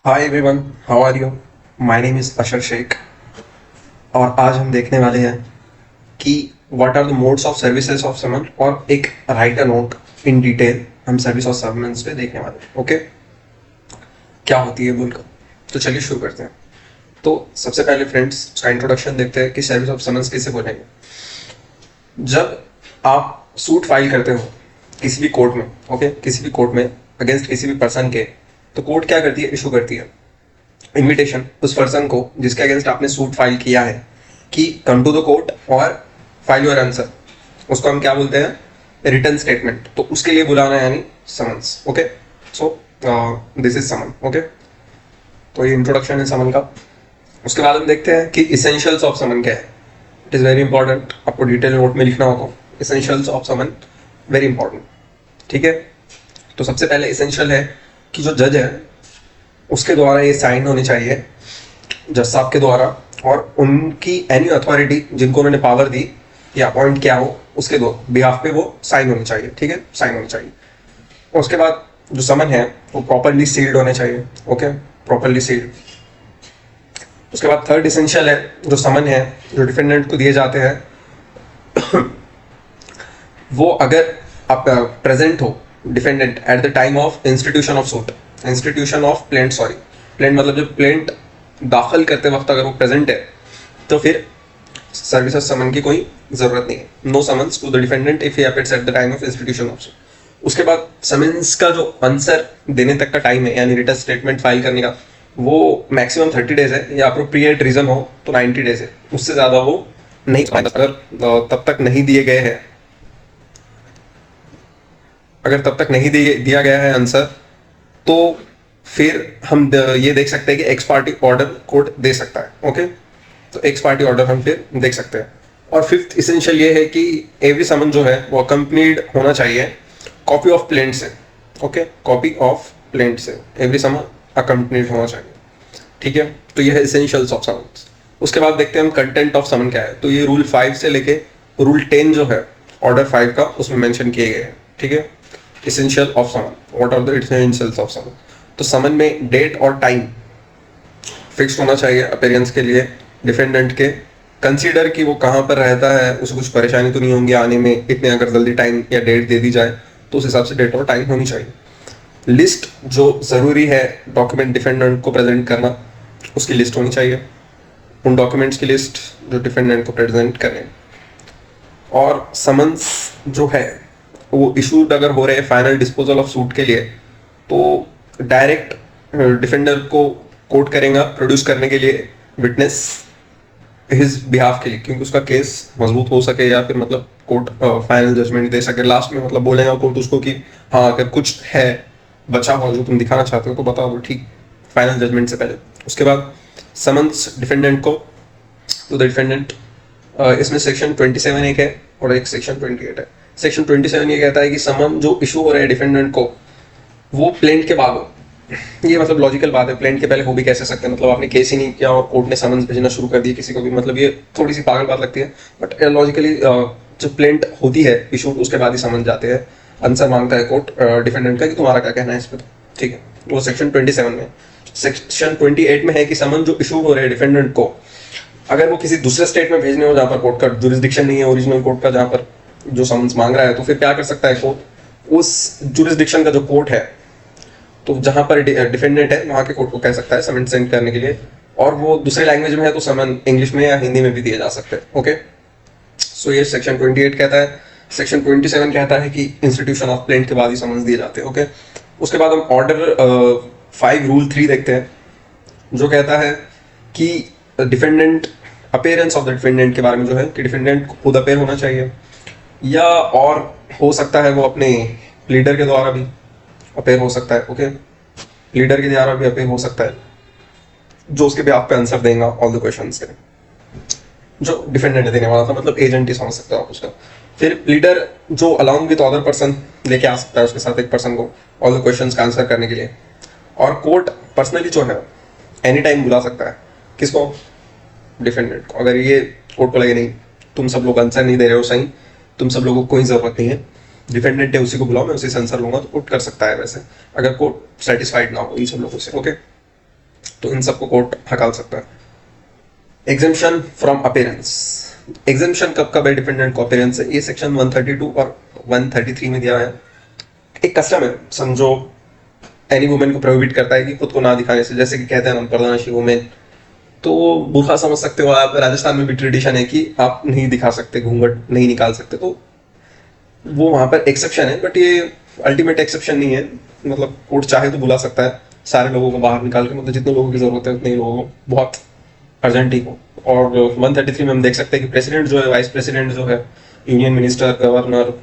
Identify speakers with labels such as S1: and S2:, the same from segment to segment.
S1: Hi everyone, how are you? My name is Ashar Shaikh और आज हम देखने वाले हैं कि what are the modes of services of summon और एक write a note in detail हम सर्विस ऑफ समन्स पे देखने वाले हैं। ओके, क्या होती है बोलकर, तो चलिए शुरू करते हैं। तो सबसे पहले फ्रेंड्स उसका इंट्रोडक्शन देखते हैं कि सर्विस ऑफ समन्स कैसे बोलेंगे। जब आप सूट फाइल करते हो किसी भी कोर्ट में, ओके, किसी भी कोर्ट में अगेंस्ट किसी भी पर्सन के, तो कोर्ट क्या करती है, इशू करती है इनविटेशन उस पर्सन को जिसके अगेंस्ट आपने सूट फाइल किया है कि कम टू द कोर्ट और फाइल योर आंसर। उसको हम क्या बोलते हैं, रिटर्न स्टेटमेंट। तो उसके लिए बुलाना है यानी summons. Okay, so this is someone. Okay, तो ये इंट्रोडक्शन है समन का। उसके बाद हम देखते हैं कि इसेंशियल्स ऑफ समन क्या है। इट इज़ वेरी इंपॉर्टेंट, आपको डिटेल नोट में लिखना होगा। Essentials of someone very important, ठीक है। तो सबसे पहले इसेंशियल है कि जो जज है उसके द्वारा ये साइन होनी चाहिए, जज साहब के द्वारा, और उनकी एनी अथॉरिटी जिनको उन्होंने पावर दी या अपॉइंट किया हो उसके दो बिहाफ पे वो साइन होनी चाहिए, ठीक है, साइन होनी चाहिए। और उसके बाद जो समन है वो प्रॉपरली सील्ड होने चाहिए। Okay, properly sealed. उसके बाद थर्ड इसेंशियल है, जो समन है जो डिफेंडेंट को दिए जाते हैं वो अगर आप प्रेजेंट हो defendant eight the time of institution of suit, institution of plaint, sorry plaint मतलब जब प्लेंट दाखिल करते वक्त अगर वो प्रेजेंट है तो फिर सर्विसेज समन की कोई जरूरत नहीं है। No summons to the defendant if he appears at the time of institution of suit. उसके बाद समन्स का जो आंसर देने तक का टाइम है यानी रिटर्न स्टेटमेंट फाइल करने का, वो मैक्सिमम 30 डेज है या अप्रोप्रिएट रीजन हो तो 90 डेज है। उससे ज्यादा वो नहीं, अगर तब तक नहीं दिए गए हैं, अगर तब तक नहीं दिया गया है आंसर, तो फिर हम ये देख सकते हैं कि एक्स पार्टी ऑर्डर कोर्ट दे सकता है। ओके, तो एक्स पार्टी ऑर्डर हम फिर देख सकते हैं। और फिफ्थ इसेंशियल ये है कि एवरी समन जो है वो अकम्पनीड होना चाहिए कॉपी ऑफ प्लेंट से। ओके, कॉपी ऑफ प्लेंट से एवरी समन अकम्पनीड होना चाहिए, ठीक है। तो ये है इसेंशियल्स ऑफ समन्स। उसके बाद देखते हैं हम कंटेंट ऑफ समन क्या है। तो ये रूल 5 से लेके रूल 10 जो है ऑर्डर 5 का, उसमें मेंशन किए गए हैं, ठीक है। Essential of summon, what are the essentials of summon. तो समन में डेट और टाइम फिक्स होना चाहिए अपीयरेंस के लिए डिफेंडेंट के। कंसीडर कि वो कहाँ पर रहता है, उसे कुछ परेशानी तो नहीं होंगी आने में, इतने अगर जल्दी टाइम या डेट दे दी जाए तो उस हिसाब से डेट और टाइम होनी चाहिए। लिस्ट जो ज़रूरी है डॉक्यूमेंट डिफेंडेंट को प्रेजेंट करना, उसकी लिस्ट होनी चाहिए, उन डॉक्यूमेंट्स की लिस्ट जो डिफेंडेंट को प्रेजेंट करें। और समन्स जो है वो इशूड अगर हो रहे हैं फाइनल डिस्पोजल ऑफ सूट के लिए, तो डायरेक्ट डिफेंडर को कोर्ट करेगा प्रोड्यूस करने के लिए विटनेस हिज बिहाफ के लिए, क्योंकि उसका केस मजबूत हो सके या फिर मतलब कोर्ट फाइनल जजमेंट दे सके लास्ट में। मतलब बोलेगा कोर्ट उसको कि हाँ अगर कुछ है बचा हुआ जो तुम दिखाना चाहते हो तो बताओ, ठीक, फाइनल जजमेंट से पहले। उसके बाद समन्स डिफेंडेंट को टू द डिफेंडेंट, इसमें सेक्शन 27 एक है और एक सेक्शन 28 है। सेक्शन 27 ये कहता है कि समन जो इशू हो रहा है डिफेंडेंट को वो प्लेंट के बाद हो। ये मतलब लॉजिकल बात है, प्लेंट के पहले हो भी कैसे सकते हैं, मतलब आपने केस ही नहीं किया और कोर्ट ने समन्स भेजना शुरू कर दिया किसी को भी, मतलब ये थोड़ी सी पागल बात लगती है। बट लॉजिकली जब प्लेंट होती है इशू उसके बाद ही समन जाते हैं, आंसर मांगता है कोर्ट डिफेंडेंट का कि तुम्हारा क्या कहना है इस पर, ठीक है। वो सेक्शन 27 में। सेक्शन 28 में है कि समन जो इशू हो रहे हैं डिफेंडेंट को, अगर वो किसी दूसरे स्टेट में भेजने हो जहाँ पर कोर्ट का जुरिस्डिक्शन नहीं है ओरिजिनल कोर्ट का जहाँ पर जो समन्स मांग रहा है, तो फिर क्या कर सकता है कोर्ट, उस जुरिस्डिक्शन का जो कोर्ट है तो जहां पर डिफेंडेंट है वहां के कोर्ट को कह सकता है समन सेंड करने के लिए। और वो दूसरे लैंग्वेज में है तो समन इंग्लिश में या हिंदी में भी दिए जा सकते हैं। ओके, सो ये सेक्शन 28 कहता है। सेक्शन 27 कहता है कि इंस्टीट्यूशन ऑफ प्लेंट के बाद ही समन्स दिए जाते हैं। ओके, उसके बाद हम ऑर्डर 5 रूल 3 देखते हैं, जो कहता है कि defendant appearance of the defendant के बारे में, जो है कि डिफेंडेंट खुद अपेयर होना चाहिए या और हो सकता है वो अपने लीडर के द्वारा भी अपेयर हो सकता है। ओके, लीडर के द्वारा भी अपेयर हो सकता है जो उसके भी आप पे आंसर देगा ऑल द क्वेश्चंस के, जो डिफेंडेंट देने वाला था, मतलब एजेंट ही समझ सकते हो आप उसका। फिर लीडर जो अलॉन्ग विद अदर पर्सन लेके आ सकता है उसके साथ एक पर्सन को ऑल द क्वेश्चंस का आंसर करने के लिए। और कोर्ट पर्सनली जो है एनी टाइम बुला सकता है किसको, डिफेंडेंट को। अगर ये कोर्ट को लगे नहीं तुम सब लोग आंसर नहीं दे रहे हो सही, तुम सब लोगों को कोई जरूरत नहीं है, डिफेंडेंट है उसी को बुलाओ, मैं उसी से आंसर लूंगा, तो कोर्ट कर सकता है वैसे, अगर कोर्ट सेटिस्फाइड ना हो इन सब लोगों से। ओके, तो इन सबको कोर्ट हटाल सकता है। एग्जेम्पशन फ्रॉम अपीयरेंस, एग्जेम्पशन कब कब है डिफेंडेंट को अपीयरेंस से, ये सेक्शन 132 और 133 में दिया है। एक कस्टम है, समझो एनी वुमेन को प्रोहिबिट करता है कि खुद को ना दिखाने से, जैसे कि कहते हैं हम पर्दानशी वुमेन, तो बुरखा समझ सकते हो आप। राजस्थान में भी ट्रेडिशन है कि आप नहीं दिखा सकते, घूंघट नहीं निकाल सकते, तो वो वहां पर एक्सेप्शन है, बट ये अल्टीमेट एक्सेप्शन नहीं है। मतलब कोर्ट चाहे तो बुला सकता है सारे लोगों को बाहर निकाल के, मतलब जितने लोगों की जरूरत है उतने ही लोगों को, बहुत अर्जेंट ही हो। और 133 में हम देख सकते हैं कि प्रेसिडेंट जो है, वाइस प्रेसिडेंट जो है, union minister, governor,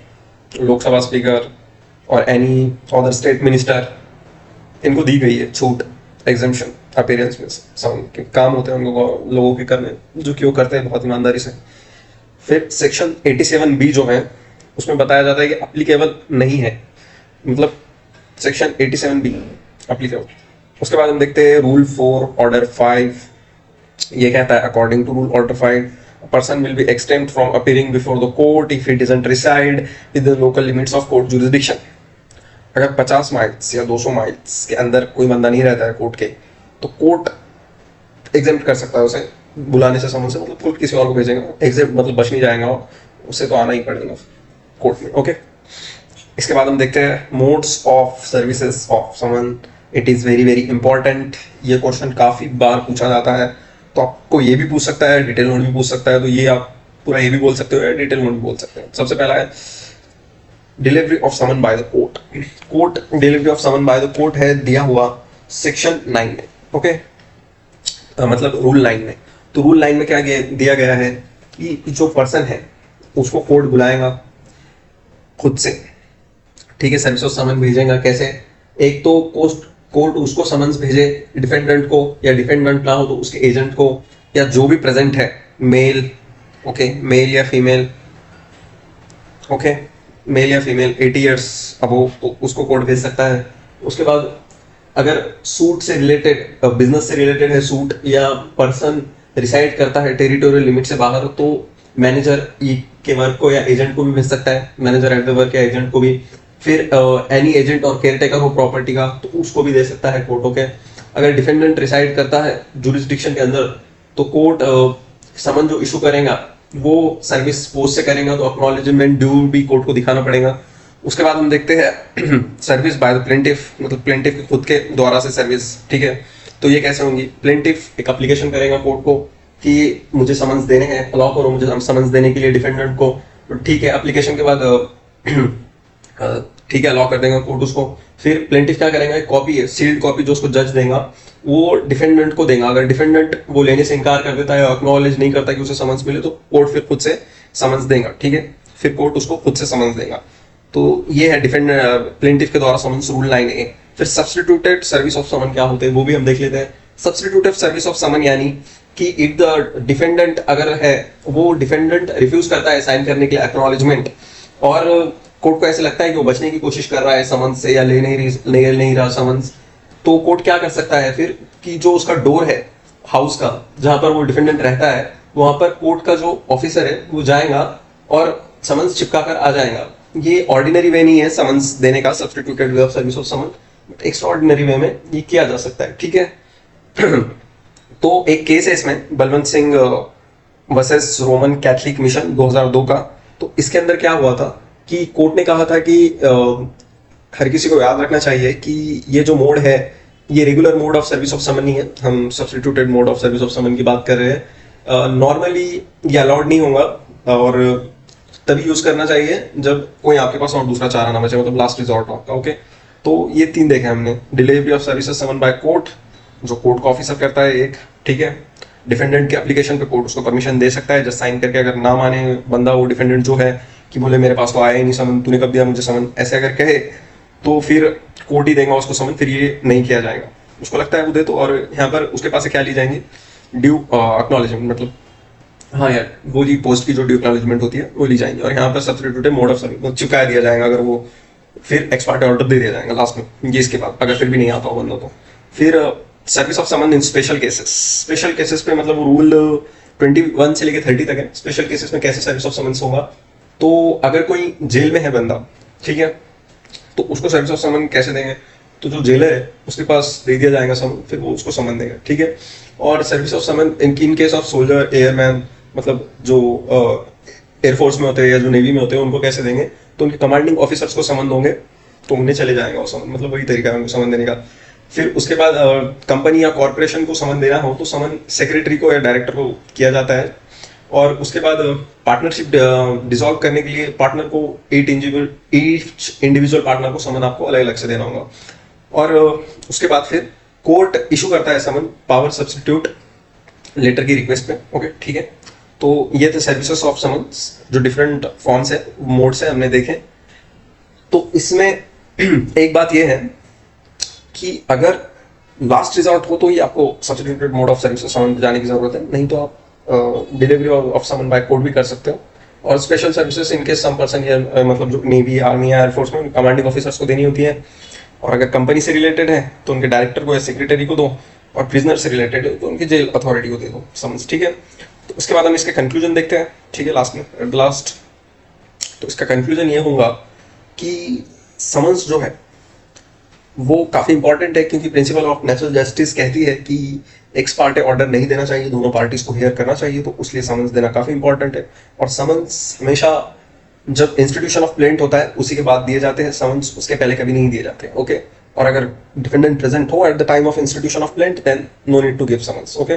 S1: Lok Sabha speaker और एनी अदर स्टेट मिनिस्टर, इनको दी गई है छूट, एग्जेम्पशन अपीयरेंस में। सब काम होते हैं उन लोगों के करने, जो कि वो करते हैं बहुत ईमानदारी से। फिर सेक्शन 87B जो है उसमें बताया जाता है कि अप्लीकेबल नहीं है, मतलब सेक्शन 87B अप्लीकेबल। उसके बाद हम देखते हैं रूल 4 ऑर्डर 5, ये कहता है according to rule order 5 a person will be exempt from appearing before the court if he doesn't reside within the local limits of court jurisdiction। अगर 50 माइल्स या 200 माइल्स के अंदर कोई बंदा नहीं रहता है कोर्ट के, तो कोर्ट एग्जेम्प्ट कर सकता है उसे बुलाने से, समन से, मतलब कोर्ट किसी और को भेजेगा, एग्जेम्प्ट मतलब बच नहीं जाएगा, उसे तो आना ही पड़ेगा कोर्ट में। ओके, इसके बाद हम देखते हैं modes of services of summon. It is very very important, ये क्वेश्चन काफी बार पूछा जाता है, तो आपको ये भी पूछ सकता है, डिटेल नोट भी पूछ सकता है, तो ये आप पूरा ये भी बोल सकते हो, डिटेल नोट भी बोल सकते हैं। सबसे पहला है delivery of summon by the court. Court delivery of summon by the court है दिया हुआ सेक्शन 9 में। ओके, मतलब रूल 9 में। तो रूल 9 में क्या दिया गया है कि जो पर्सन है उसको कोर्ट बुलाएगा खुद से, ठीक है, सर्विस ऑफ समन भेजेगा। कैसे? एक तो कोर्ट उसको समन्स भेजे डिफेंडेंट को, या डिफेंडेंट ना हो तो उसके एजेंट को, या जो भी प्रेजेंट है, मेल, ओके, मेल या फीमेल, ओके, मेल या फीमेल 80 ईयर्स अबोव, तो उसको कोर्ट भेज सकता है। उसके बाद अगर सूट से रिलेटेड, बिजनेस से रिलेटेड है सूट, या पर्सन रिसाइड करता है टेरिटोरियल लिमिट से बाहर, तो मैनेजर के वर्क को या एजेंट को भी भेज सकता है, मैनेजर एट द वर्क या एजेंट को भी। फिर एनी एजेंट और केयरटेकर हो प्रॉपर्टी का, तो उसको भी दे सकता है कोर्ट। ओके, अगर डिफेंडेंट रिसाइड करता है जुरिस्डिक्शन के अंदर, तो कोर्ट समन जो इशू करेगा वो सर्विस पोस्ट से करेगा, तो एक्नॉलेजमेंट ड्यू भी कोर्ट को दिखाना पड़ेगा। उसके बाद हम देखते हैं सर्विस बाय द प्लेंटिफ, मतलब प्लेंटिफ के खुद के द्वारा से सर्विस, ठीक है। तो ये कैसे होंगी? प्लेंटिफ एक एप्लीकेशन करेगा कोर्ट को कि मुझे समन्स देने हैं, अलाउ करो मुझे समन्स देने के लिए डिफेंडेंट को, ठीक है। एप्लीकेशन के बाद ठीक है, अलाउ कर देगा कोर्ट उसको। फिर प्लेंटिफ क्या करेगा, एक कॉपी है, सील्ड कॉपी, जो उसको जज देगा वो डिफेंडेंट को देगा। अगर डिफेंडेंट वो लेने से इनकार कर देता है, एक्नॉलेज नहीं करता कि उसे समन्स मिले, तो कोर्ट फिर खुद से समन्स देगा, ठीक है। फिर कोर्ट उसको खुद से समन्स देगा। तो ये है प्लेंटिफ के द्वारा समन्स, रूल 9A। फिर सब्स्टिट्यूटेड सर्विस ऑफ समन क्या होते हैं वो भी हम देख लेते हैं। सब्स्टिट्यूटेड सर्विस ऑफ समन यानी कि इफ द डिफेंडेंट अगर है, वो डिफेंडेंट रिफ्यूज करता है साइन करने के लिए एक्नॉलेजमेंट, और कोर्ट को ऐसे लगता है कि वो बचने की कोशिश कर रहा है समन्स से, या ले नहीं रहा समन्स, तो कोर्ट क्या कर सकता है फिर कि जो उसका डोर है हाउस का, जहां पर वो डिफेंडेंट रहता है, वहां पर कोर्ट का जो ऑफिसर है वो जाएगा और समन्स चिपका कर आ जाएगा। ये ऑर्डिनरी वे नहीं है समन्स देने का, substituted way of service of summon, but extraordinary way में ये किया जा सकता है, ठीक है। तो एक केस है इसमें, Balwant Singh versus Roman Catholic mission 2002 का। तो इसके अंदर क्या हुआ था कि कोर्ट ने कहा था कि हर किसी को याद रखना चाहिए कि ये जो मोड है ये regular mode of service of summon नहीं है, हम substituted mode of service of summon की बात कर रहे हैं। नॉर्मली ये अलाउड नहीं होगा, और तभी यूज करना चाहिए जब कोई आपके पास और दूसरा चारा ना बचे, मतलब लास्ट रिजॉर्ट आपका। ओके, तो ये 3 देखे हमने, delivery of services summon by court, जो कोर्ट का ऑफिसर करता है एक, ठीक है। डिफेंडेंट के एप्लीकेशन पे कोर्ट उसको परमिशन दे सकता है जस्ट साइन करके, अगर ना माने बंदा, वो डिफेंडेंट जो है कि बोले मेरे पास तो आया ही नहीं समन, तूने कब दिया मुझे समन, ऐसे अगर कहे तो फिर कोर्ट ही देगा उसको समन, फिर ये नहीं किया जाएगा। उसको लगता है वो दे तो, और यहाँ पर उसके पास से क्या ली जाएंगी, ड्यू एक्नॉलेजमेंट, मतलब हाँ यार वो जी पोस्ट की जो ड्यू एक्नॉलेजमेंट होती है वो ली जाएंगी, और यहाँ पर सब्स्टिट्यूटेड मोड ऑफ सर्विस चिपका दिया जाएगा, अगर वो फिर एक्स पार्टी ऑर्डर दे दिया जाएगा लास्ट में। ये इसके बाद अगर फिर भी नहीं आता हो बंदा, तो फिर service of summon in special cases. Special cases पे मतलब रूल 21 से लेकर 30 तक है। स्पेशल केसेस में कैसे सर्विस ऑफ समन्स होगा, तो अगर कोई जेल में है बंदा, ठीक है, तो उसको सर्विस ऑफ समन कैसे देंगे, तो जो जेलर है उसके पास दे दिया जाएगा समन, फिर वो उसको समन देगा, ठीक है। और service of summon in case of soldier, airman, मतलब जो एयरफोर्स में होते हैं या जो नेवी में होते हैं उनको कैसे देंगे, तो उनके कमांडिंग ऑफिसर्स को समन दोगे तो उन्हें चले जाएगा वो समन, मतलब वही तरीका है उनको समन देने का। फिर उसके बाद कंपनी या कॉर्पोरेशन को समन देना हो तो समन सेक्रेटरी को या डायरेक्टर को किया जाता है। और उसके बाद पार्टनरशिप डिसॉल्व करने के लिए पार्टनर को ईच इंडिविजुअल पार्टनर को समन आपको अलग अलग से देना होगा। और उसके बाद फिर कोर्ट इशू करता है समन पावर सब्स्टिट्यूट लेटर की रिक्वेस्ट पे, ओके ठीक है। तो ये थे सर्विसेज ऑफ समन्स, जो डिफरेंट फॉर्म्स है, मोड्स है, हमने देखे। तो इसमें एक बात ये है कि अगर लास्ट रिजॉर्ट हो तो ही आपको substituted mode of services summon जाने की जरूरत है, नहीं तो आप delivery of summon by court भी कर सकते हो। और स्पेशल सर्विसेज इनके सम पर्सन या मतलब जो नेवी, आर्मी या एयरफोर्स में कमांडिंग ऑफिसर्स को देनी होती है। और अगर कंपनी से रिलेटेड है तो उनके डायरेक्टर को या सेक्रेटरी को दो, और प्रिजनर से रिलेटेड है तो उनकी जेल अथॉरिटी को दे दो समन्स, ठीक है। तो उसके बाद हम इसके कंक्लूजन देखते हैं, ठीक है, लास्ट में एट द लास्ट। तो इसका कंक्लूजन ये होगा कि समन्स जो है वो काफी इंपॉर्टेंट है, क्योंकि प्रिंसिपल ऑफ नेचुरल जस्टिस कहती है कि एक्स पार्टी ऑर्डर नहीं देना चाहिए, दोनों पार्टीज को हियर करना चाहिए, तो उसलिए समन्स देना काफी इंपॉर्टेंट है। और समन्स हमेशा जब इंस्टीट्यूशन ऑफ प्लेंट होता है उसी के बाद दिए जाते हैं समन्स, उसके पहले कभी नहीं दिए जाते, ओके। और अगर डिफेंडेंट प्रेजेंट हो at the time of institution of plaint then no need to give summons, okay.